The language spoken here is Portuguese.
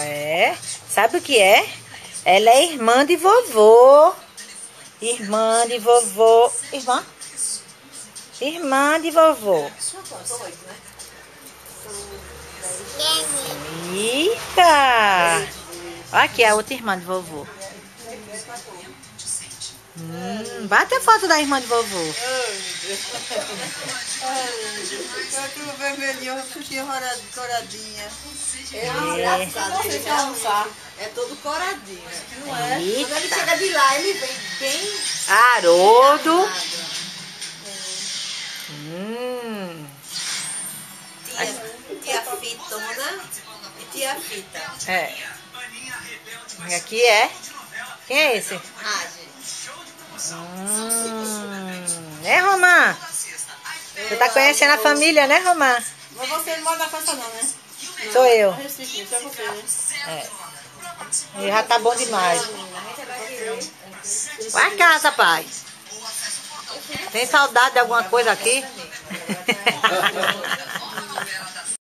É. Sabe o que é? Ela é irmã de vovô. Irmã de vovô. Irmã? Irmã de vovô. Eita! Olha aqui a outra irmã de vovô. Bate a foto da irmã de vovô. Tudo vermelhinho, puxinha coradinha. É. É todo coradinho. Não é? Eita. Quando ele chega de lá, ele vem bem... Haroldo. Tia Fitona e tia Fita. É. E aqui é? Quem é esse? É, Romã? Você tá conhecendo a família, né, Romã? Mas você não mora na festa não, né? Sou eu. Recife, isso é você, né? É. E já tá bom demais. Vai a casa, pai. Tem saudade de alguma coisa aqui?